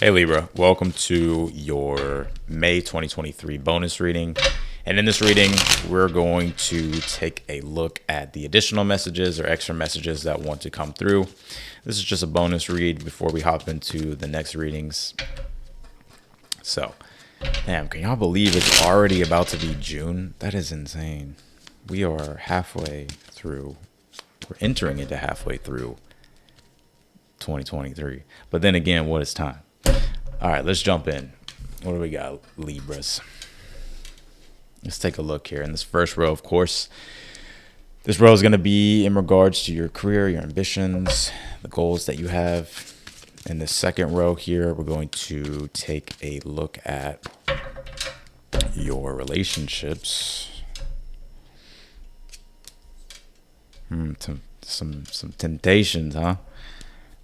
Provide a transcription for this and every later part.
Hey Libra, welcome to your May 2023 bonus reading. And in this reading, we're going to take a look at the additional messages or extra messages that want to come through. This is just a bonus read before we hop into the next readings. So, damn, can y'all believe it's already about to be June? That is insane. We are halfway through. We're entering into halfway through 2023. But then again, what is time? All right, let's jump in. What do we got, Libras? Let's take a look here. In this first row, of course, this row is going to be in regards to your career, your ambitions, the goals that you have. In the second row here, we're going to take a look at your relationships. Some temptations, huh?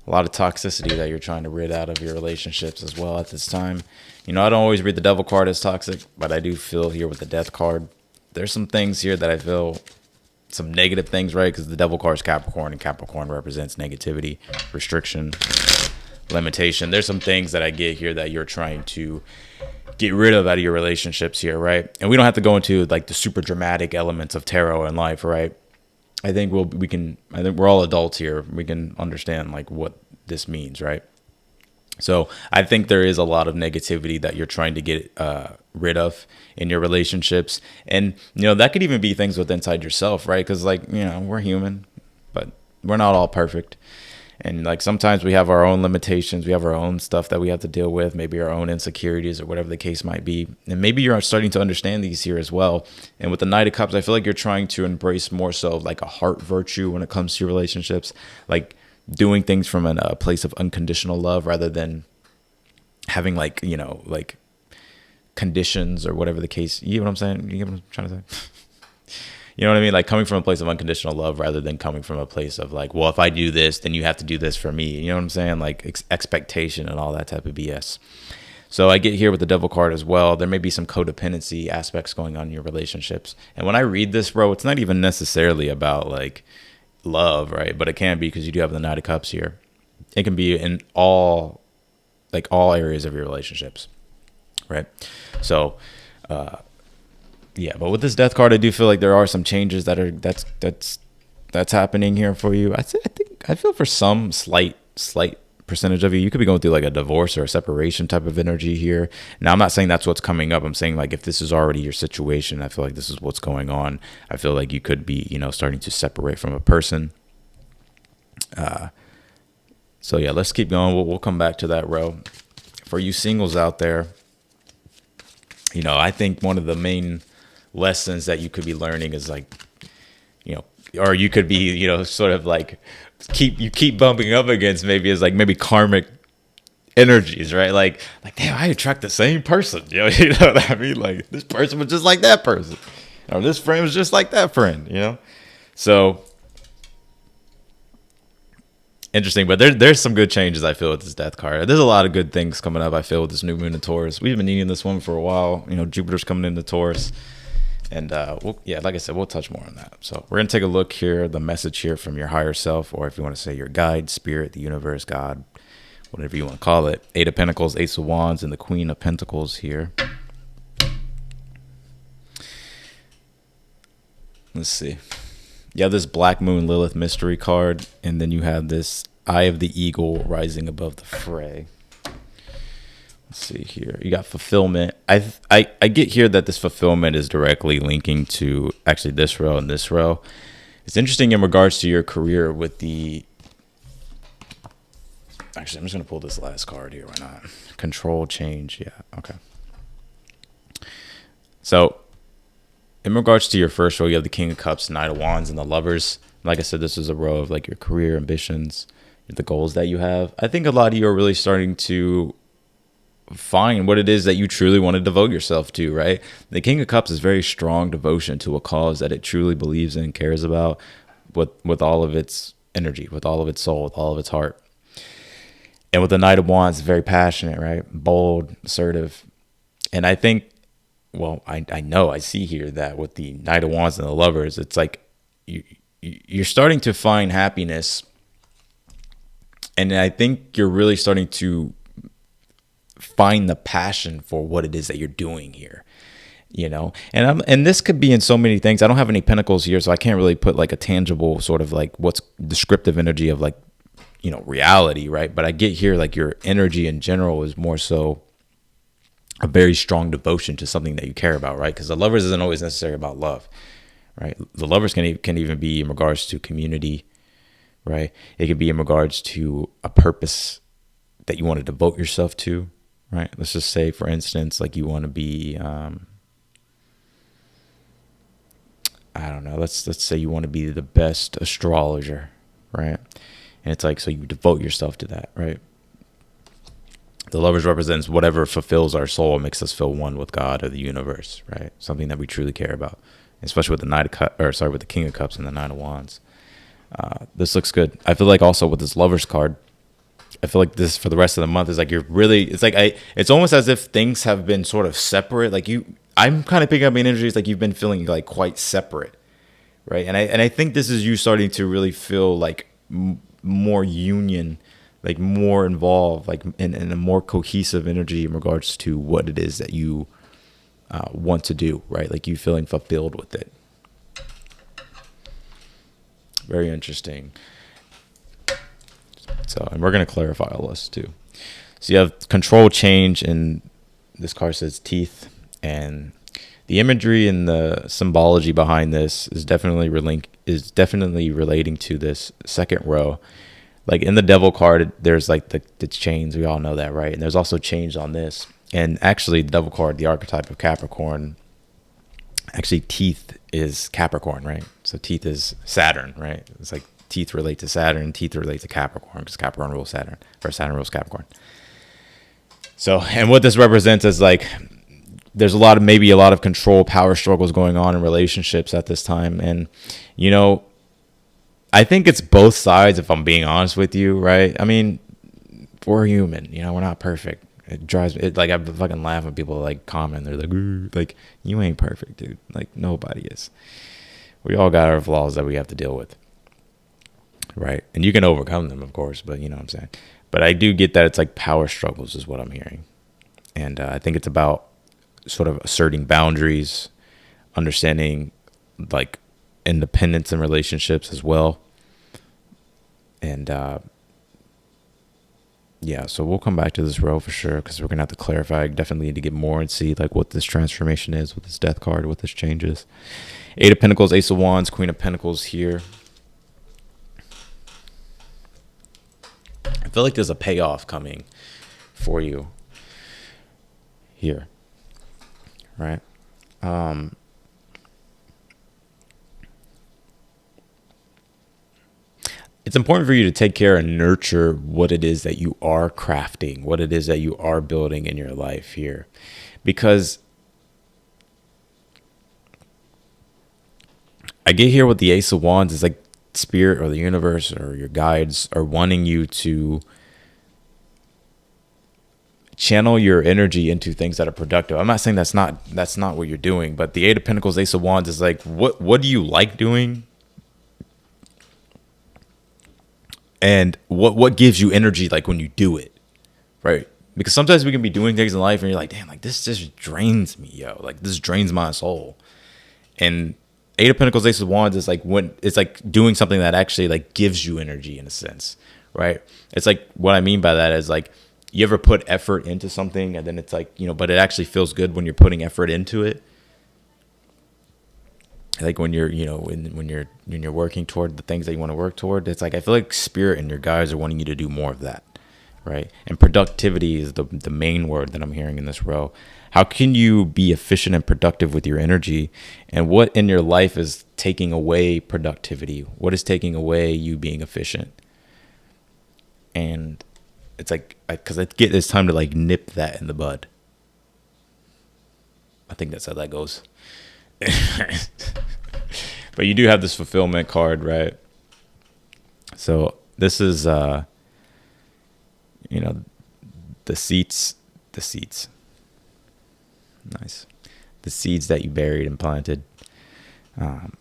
A lot of toxicity that you're trying to rid out of your relationships as well at this time. You know, I don't always read the devil card as toxic, but I do feel here with the death card, there's some things here that I feel some negative things, right? Because the devil card is Capricorn, and Capricorn represents negativity, restriction, limitation. There's some things that I get here that you're trying to get rid of out of your relationships here, right? And we don't have to go into like the super dramatic elements of tarot in life, right? I think I think we're all adults here. We can understand like what this means, right? So I think there is a lot of negativity that you're trying to get rid of in your relationships. And, you know, that could even be things with inside yourself, right? Because like, you know, we're human, but we're not all perfect. And like sometimes we have our own limitations. We have our own stuff that we have to deal with, maybe our own insecurities or whatever the case might be. And maybe you're starting to understand these here as well. And with the Knight of Cups, I feel like you're trying to embrace more so of like a heart virtue when it comes to your relationships, like doing things from a place of unconditional love rather than having like, you know, like conditions or whatever the case. You know what I'm saying? You know what I'm trying to say? You know what I mean? Like coming from a place of unconditional love rather than coming from a place of like, well, if I do this, then you have to do this for me. You know what I'm saying? Like expectation and all that type of BS. So I get here with the devil card as well. There may be some codependency aspects going on in your relationships. And when I read this, bro, it's not even necessarily about like love, right? But it can be because you do have the Knight of Cups here. It can be in all areas of your relationships, right? So, yeah, but with this death card, I do feel like there are some changes that's happening here for you. I feel for some slight percentage of you could be going through like a divorce or a separation type of energy here. Now, I'm not saying that's what's coming up. I'm saying like if this is already your situation, I feel like this is what's going on. I feel like you could be, you know, starting to separate from a person. So yeah, let's keep going. We'll come back to that row. For you singles out there, you know, I think one of the main lessons that you could be learning is like, you know, or you could be, you know, sort of like keep bumping up against maybe karmic energies, right? Like damn, I attract the same person. You know what I mean? Like this person was just like that person, or this friend was just like that friend. You know, so interesting. But there's some good changes I feel with this death card. There's a lot of good things coming up. I feel with this new moon in Taurus. We've been needing this one for a while. You know, Jupiter's coming into Taurus. And like I said, we'll touch more on that. So we're going to take a look here, the message here from your higher self, or if you want to say your guide, spirit, the universe, God, whatever you want to call it. 8 of Pentacles, Ace of Wands, and the Queen of Pentacles here. Let's see. You have this Black Moon Lilith mystery card, and then you have this Eye of the Eagle rising above the fray. Let's see here. You got fulfillment. I get here that this fulfillment is directly linking to actually this row and this row. It's interesting in regards to your career with the... Actually, I'm just going to pull this last card here. Why not? Control, change. Yeah, okay. So in regards to your first row, you have the King of Cups, Knight of Wands, and the Lovers. Like I said, this is a row of like your career ambitions, the goals that you have. I think a lot of you are really starting to find what it is that you truly want to devote yourself to, right? The King of Cups is very strong devotion to a cause that it truly believes in and cares about with all of its energy, with all of its soul, with all of its heart. And with the Knight of Wands, very passionate, right? Bold, assertive. And I think, well, I know, I see here that with the Knight of Wands and the Lovers, it's like you're starting to find happiness. And I think you're really starting to find the passion for what it is that you're doing here. And this could be in so many things. I don't have any pentacles here, so I can't really put like a tangible sort of like what's descriptive energy of like, reality, right? But I get here like your energy in general is more so a very strong devotion to something that you care about, right? Because the lovers isn't always necessarily about love, right? The lovers can even be in regards to community, right? It could be in regards to a purpose that you want to devote yourself to, right? Let's just say, for instance, like you want to be, I don't know. Let's say you want to be the best astrologer, right? And it's like, so you devote yourself to that, right? The lovers represents whatever fulfills our soul, makes us feel one with God or the universe, right? Something that we truly care about, especially with with the King of Cups and the Nine of Wands. This looks good. I feel like also with this lovers card, I feel like this for the rest of the month is like it's almost as if things have been sort of separate. Like I'm kind of picking up energies like you've been feeling like quite separate, right? And I think this is you starting to really feel like more union, like more involved, like in a more cohesive energy in regards to what it is that you want to do, right? Like you feeling fulfilled with it. Very interesting. So, and we're going to clarify all this too. So you have control, change, and this card says teeth. And the imagery and the symbology behind this is definitely relating to this second row. Like in the Devil card, there's like the chains. We all know that, right? And there's also change on this. And actually, the Devil card, the archetype of Capricorn, actually teeth is Capricorn, right? So teeth is Saturn, right? It's like teeth relate to Saturn, teeth relate to Capricorn because Capricorn rules Saturn, or Saturn rules Capricorn. So, and what this represents is like, there's maybe a lot of control, power struggles going on in relationships at this time. And, I think it's both sides, if I'm being honest with you, right? I mean, we're human, we're not perfect. It drives me, like, I fucking laugh when people like comment. They're like, you ain't perfect, dude. Like, nobody is. We all got our flaws that we have to deal with, right? And you can overcome them, of course, but you know what I'm saying? But I do get that it's like power struggles is what I'm hearing. And I think it's about sort of asserting boundaries, understanding like independence in relationships as well. And yeah, so we'll come back to this row for sure because we're gonna have to clarify. I definitely need to get more and see like what this transformation is with this death card, what this changes. Eight of Pentacles, Ace of Wands, Queen of Pentacles here. I feel like there's a payoff coming for you here, right? It's important for you to take care and nurture what it is that you are crafting, what it is that you are building in your life here. Because I get here with the Ace of Wands is like spirit or the universe or your guides are wanting you to channel your energy into things that are productive. I'm not saying that's not what you're doing, but the Eight of Pentacles, Ace of Wands is like, what do you like doing? And what gives you energy like when you do it, right? Because sometimes we can be doing things in life and you're like, damn, like this just drains me, yo. Like this drains my soul. And Eight of Pentacles, Ace of Wands is like when it's like doing something that actually like gives you energy in a sense, right? It's like what I mean by that is like you ever put effort into something and then it's like, but it actually feels good when you're putting effort into it. Like when you're, when you're working toward the things that you want to work toward, it's like I feel like spirit and your guides are wanting you to do more of that, right? And productivity is the main word that I'm hearing in this row. How can you be efficient and productive with your energy? And what in your life is taking away productivity? What is taking away you being efficient? And it's like, because I get it's time to like nip that in the bud. I think that's how that goes. But you do have this fulfillment card, right? So this is the seeds. Nice. The seeds that you buried and planted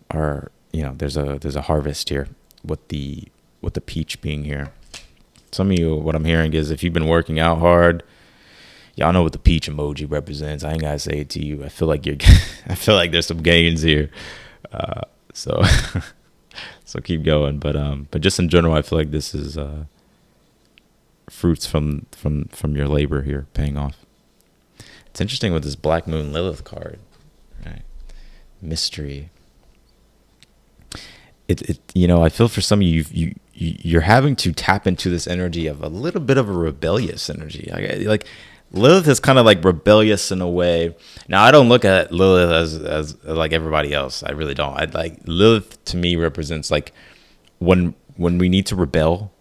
are, there's a harvest here with the peach being here. Some of you, what I'm hearing is if you've been working out hard, Y'all know what the peach emoji represents. I ain't gotta say it to you. I feel like you're. I feel like there's some gains here. So so keep going. But just in general, I feel like this is fruits from your labor here paying off. It's interesting with this Black Moon Lilith card, right? Mystery. It I feel for some of you're having to tap into this energy of a little bit of a rebellious energy. Like Lilith is kind of like rebellious in a way. Now I don't look at Lilith as like everybody else. I really don't. I like Lilith to me represents like when we need to rebel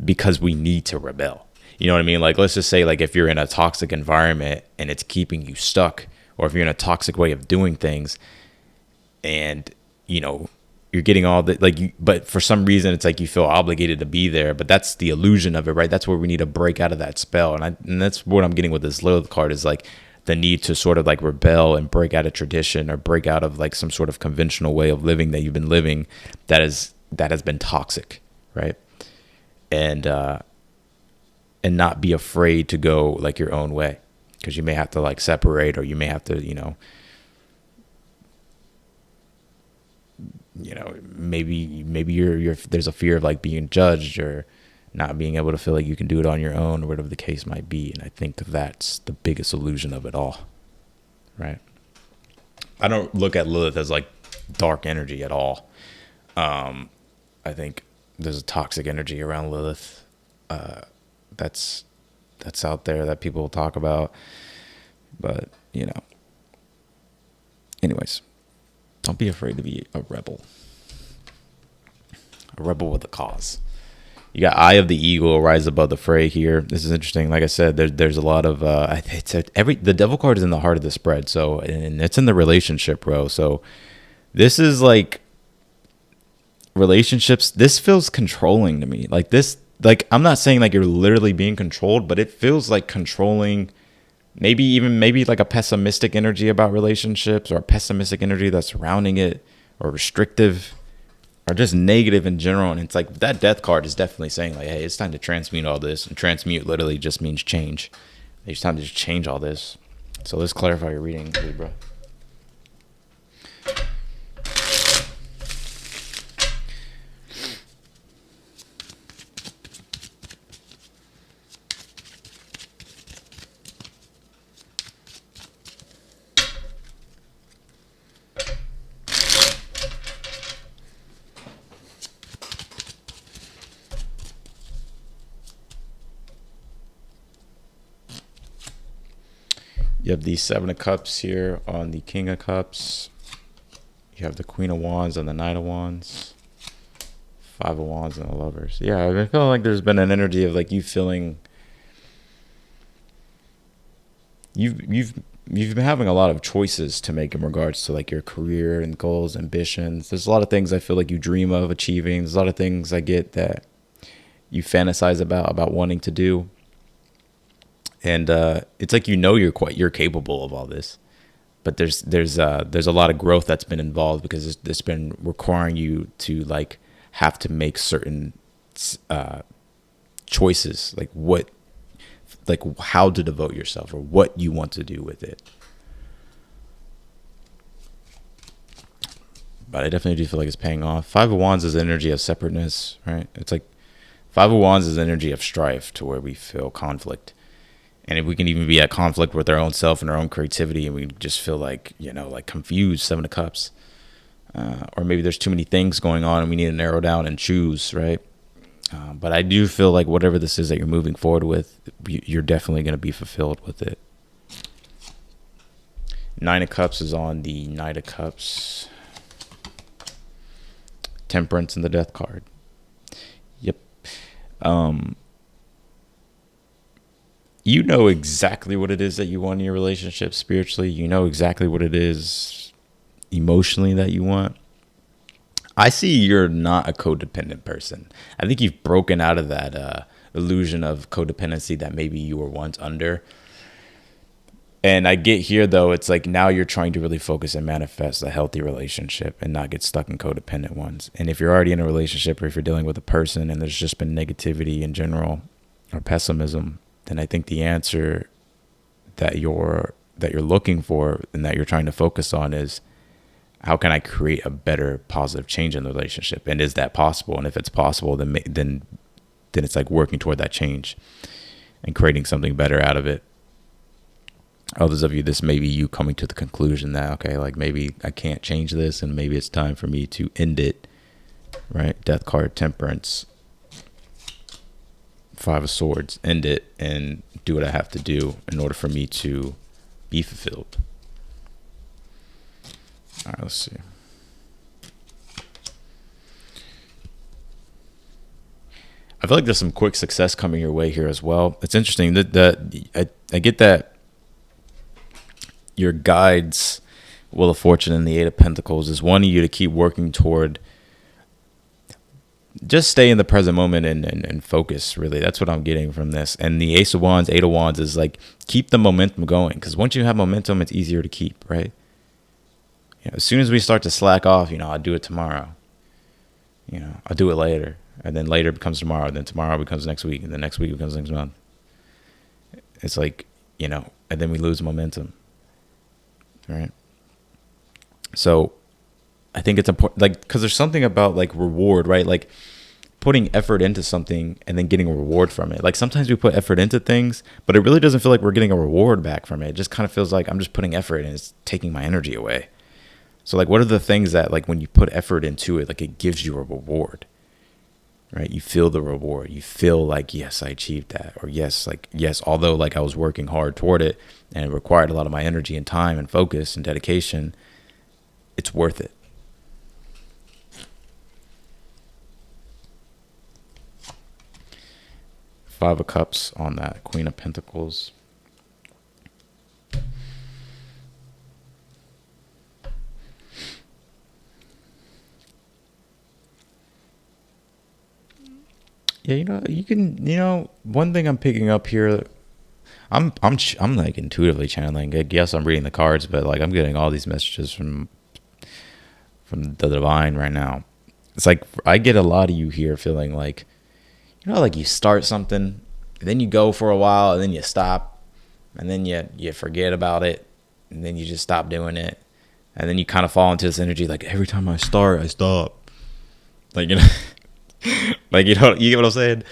because we need to rebel. You know what I mean? Like, let's just say, like, if you're in a toxic environment and it's keeping you stuck, or if you're in a toxic way of doing things and, you're getting all the, like, but for some reason, it's like you feel obligated to be there. But that's the illusion of it, right? That's where we need to break out of that spell. And that's what I'm getting with this Lilith card is like the need to sort of like rebel and break out of tradition or break out of like some sort of conventional way of living that you've been living that has been toxic, right? And not be afraid to go like your own way, because you may have to like separate, or you may have to, maybe you're there's a fear of like being judged or not being able to feel like you can do it on your own or whatever the case might be. And I think that's the biggest illusion of it all, right? I don't look at Lilith as like dark energy at all. I think there's a toxic energy around Lilith that's out there that people talk about, but anyways, don't be afraid to be a rebel with a cause. You got Eye of the Eagle, rise above the fray here. This is interesting. Like I said, there's a lot of the Devil card is in the heart of the spread, so, and it's in the relationship row. So this is like relationships. This feels controlling to me. Like this. Like, I'm not saying like you're literally being controlled, but it feels like controlling, maybe like a pessimistic energy about relationships, or a pessimistic energy that's surrounding it, or restrictive, or just negative in general. And it's like that Death card is definitely saying like, hey, it's time to transmute all this. And transmute literally just means change. It's time to just change all this. So let's clarify your reading, Libra. You have the Seven of Cups here on the King of Cups. You have the Queen of Wands and the Knight of Wands. Five of Wands and the Lovers. Yeah, I feel like there's been an energy of like you feeling you've been having a lot of choices to make in regards to like your career and goals, ambitions. There's a lot of things I feel like you dream of achieving. There's a lot of things I get that you fantasize about wanting to do. And it's like you're capable of all this, but there's a lot of growth that's been involved because it's been requiring you to like have to make certain choices, like how to devote yourself or what you want to do with it. But I definitely do feel like it's paying off. Five of Wands is energy of separateness, right? It's like Five of Wands is energy of strife, to where we feel conflict. And if we can even be at conflict with our own self and our own creativity, and we just feel like, like confused, Seven of Cups. Or maybe there's too many things going on and we need to narrow down and choose, right? But I do feel like whatever this is that you're moving forward with, you're definitely going to be fulfilled with it. Nine of Cups is on the Knight of Cups. Temperance and the Death card. Yep. You know exactly what it is that you want in your relationship spiritually. You know exactly what it is emotionally that you want. I see you're not a codependent person. I think you've broken out of that illusion of codependency that maybe you were once under. And I get here, though, it's like now you're trying to really focus and manifest a healthy relationship and not get stuck in codependent ones. And if you're already in a relationship, or if you're dealing with a person and there's just been negativity in general or pessimism, then I think the answer you're looking for and that you're trying to focus on is, how can I create a better positive change in the relationship? And is that possible? And if it's possible, then it's like working toward that change and creating something better out of it. Others of you, this may be you coming to the conclusion that, okay, like maybe I can't change this and maybe it's time for me to end it, right? Death card, Temperance, Five of Swords, end it and do what I have to do in order for me to be fulfilled. All right, let's see. I feel like there's some quick success coming your way here as well. It's interesting that I get that your guides, Wheel of Fortune and the Eight of Pentacles, is wanting you to keep working toward just stay in the present moment and focus, really. That's what I'm getting from this. And the Ace of Wands, Eight of Wands is like, keep the momentum going. Because once you have momentum, it's easier to keep, right? As soon as we start to slack off, I'll do it tomorrow. I'll do it later. And then later becomes tomorrow. And then tomorrow becomes next week. And then next week becomes next month. It's like, and then we lose momentum. Right? So I think it's important, like, because there's something about like reward, right? Like putting effort into something and then getting a reward from it. Like sometimes we put effort into things, but it really doesn't feel like we're getting a reward back from it. It just kind of feels like I'm just putting effort and it's taking my energy away. So like, what are the things that like when you put effort into it, like it gives you a reward, right? You feel the reward. You feel like, yes, I achieved that. Or yes, although like I was working hard toward it and it required a lot of my energy and time and focus and dedication, it's worth it. Five of Cups on that Queen of Pentacles. Yeah, you can, one thing I'm picking up here, I'm like intuitively channeling. I guess I'm reading the cards, but like I'm getting all these messages from the divine right now. It's like I get a lot of you here feeling like, like you start something, and then you go for a while, and then you stop, and then you forget about it, and then you just stop doing it, and then you kind of fall into this energy like every time I start, I stop. Like like you get what I'm saying?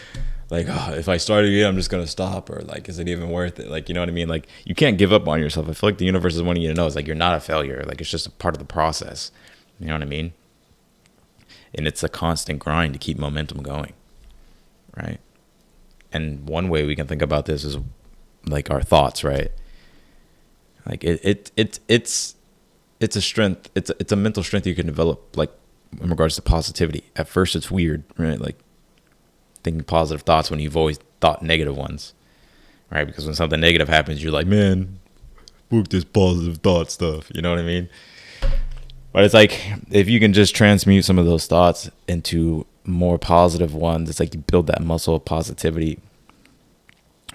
Like, oh, if I start again, I'm just gonna stop, or like, is it even worth it? Like, you know what I mean? Like, you can't give up on yourself. I feel like the universe is wanting you to know, it's like you're not a failure. Like, it's just a part of the process. You know what I mean? And it's a constant grind to keep momentum going, right? And one way we can think about this is like our thoughts, right? Like it's a strength. It's a mental strength you can develop, like in regards to positivity. At first, it's weird, right? Like thinking positive thoughts when you've always thought negative ones, right? Because when something negative happens, you're like, man, book this positive thought stuff. You know what I mean? But it's like, if you can just transmute some of those thoughts into more positive ones, it's like you build that muscle of positivity,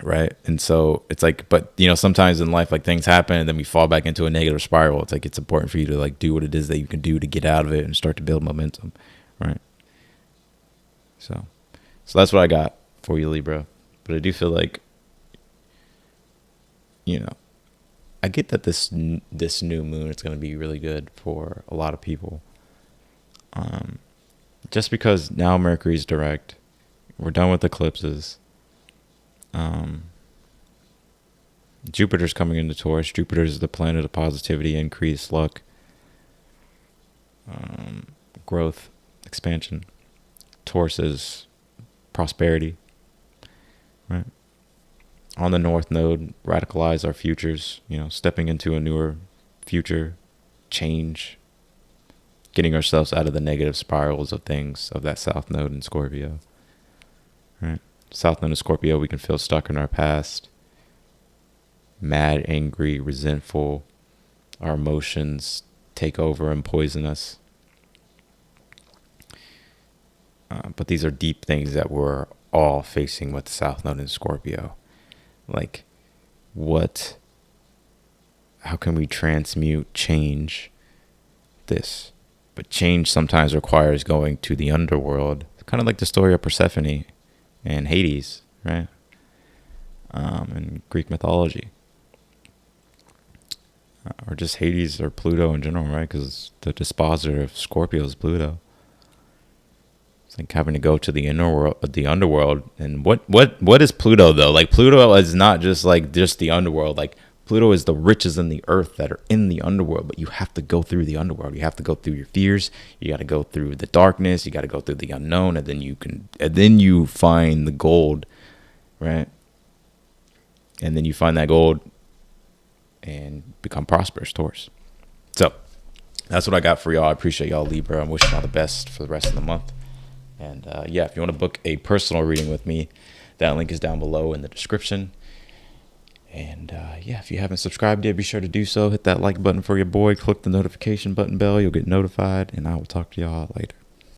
right? And so it's like, but sometimes in life, like things happen and then we fall back into a negative spiral. It's like, it's important for you to like do what it is that you can do to get out of it and start to build momentum, right? So that's what I got for you, Libra. But I do feel like, I get that this new moon is going to be really good for a lot of people. Just because now Mercury's direct, we're done with eclipses. Jupiter's coming into Taurus. Jupiter is the planet of positivity, increase, luck, growth, expansion. Taurus is prosperity, right? On the North Node, radicalize our futures, stepping into a newer future, change, getting ourselves out of the negative spirals of things of that South Node in Scorpio, right? South Node in Scorpio, we can feel stuck in our past, mad, angry, resentful. Our emotions take over and poison us. But these are deep things that we're all facing with the South Node in Scorpio. Like, how can we transmute, change this? But change sometimes requires going to the underworld. It's kind of like the story of Persephone and Hades, right? In Greek mythology. or just Hades or Pluto in general, right? Because the dispositor of Scorpio is Pluto. It's like having to go to the inner world, the underworld. And what is Pluto though? Like Pluto is not just like just the underworld. Like Pluto is the riches in the earth that are in the underworld, but you have to go through the underworld. You have to go through your fears. You got to go through the darkness. You got to go through the unknown, and then you find the gold, right? And then you find that gold and become prosperous, Taurus. So that's what I got for y'all. I appreciate y'all, Libra. I'm wishing y'all the best for the rest of the month. And yeah, if you want to book a personal reading with me, that link is down below in the description. And yeah, if you haven't subscribed yet, be sure to do so. Hit that like button for your boy. Click the notification button bell. You'll get notified. And I will talk to y'all later.